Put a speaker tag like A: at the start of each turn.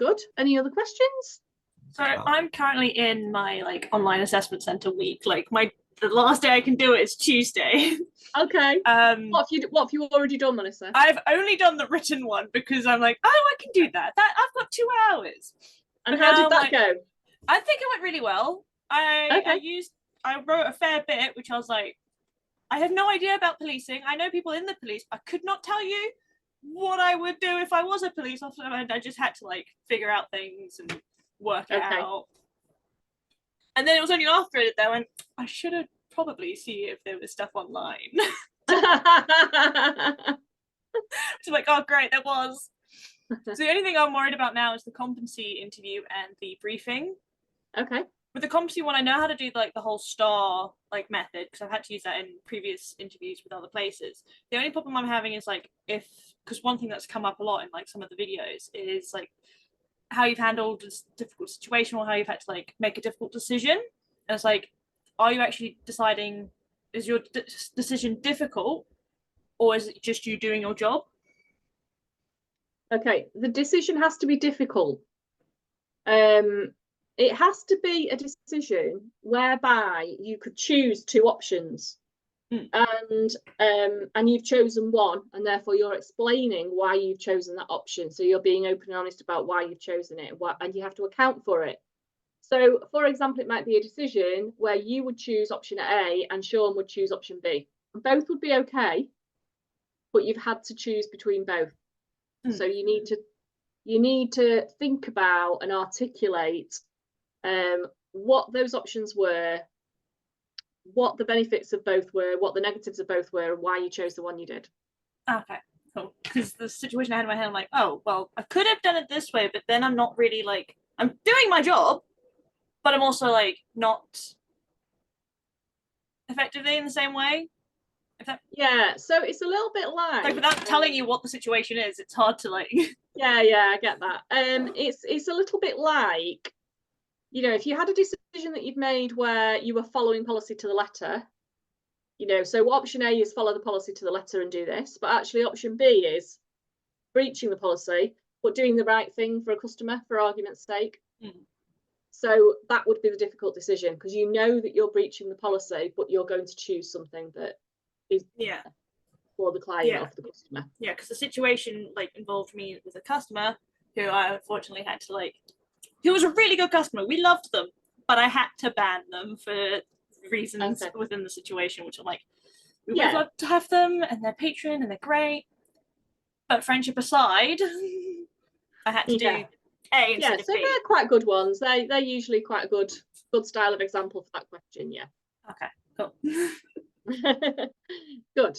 A: good. Any other questions?
B: So I'm currently in my like online assessment center week. Like the last day I can do it is Tuesday.
A: Okay. What have you already done, Melissa?
B: I've only done the written one because I'm like, oh, I can do that. I've got 2 hours.
A: And how did that go?
B: I think it went really well. I wrote a fair bit, which I was like, I have no idea about policing. I know people in the police. I could not tell you what I would do if I was a police officer, and I just had to like figure out things and work it out. And then it was only after it that I went, I should have probably see if there was stuff online. It's like, oh great, there was. So the only thing I'm worried about now is the competency interview and the briefing.
A: Okay.
B: With the competency one, I know how to do like the whole STAR like method because I've had to use that in previous interviews with other places. The only problem I'm having is like because one thing that's come up a lot in like some of the videos is like how you've handled this difficult situation or how you've had to like make a difficult decision. And it's like, are you actually deciding, is your decision difficult or is it just you doing your job?
A: Okay, the decision has to be difficult. It has to be a decision whereby you could choose 2 options. And you've chosen one, and therefore you're explaining why you've chosen that option. So you're being open and honest about why you've chosen it, and you have to account for it. So, for example, it might be a decision where you would choose option A and Sean would choose option B. Both would be okay, but you've had to choose between both. So you need to think about and articulate what those options were, what the benefits of both were, what the negatives of both were, and why you chose the one you did.
B: Okay, cool. Because the situation I had in my head, I'm like, oh, well, I could have done it this way, but then I'm not really like, I'm doing my job, but I'm also like not effectively in the same way.
A: Yeah, so it's a little bit like
B: without telling you what the situation is, it's hard to like.
A: Yeah, I get that. It's a little bit like, if you had a decision that you've made where you were following policy to the letter, so option A is follow the policy to the letter and do this, but actually option B is breaching the policy, but doing the right thing for a customer, for argument's sake. So that would be the difficult decision because you know that you're breaching the policy, but you're going to choose something that is for the client or for the customer.
B: Yeah, because the situation like involved me with a customer who I unfortunately had to like, who was a really good customer. We loved them, but I had to ban them for reasons within the situation, which I'm like, we would love to have them and they're patron and they're great. But friendship aside, I had to do A instead of B.
A: So they're quite good ones. They're usually quite a good style of example for that question. Yeah.
B: Okay, cool.
A: Good.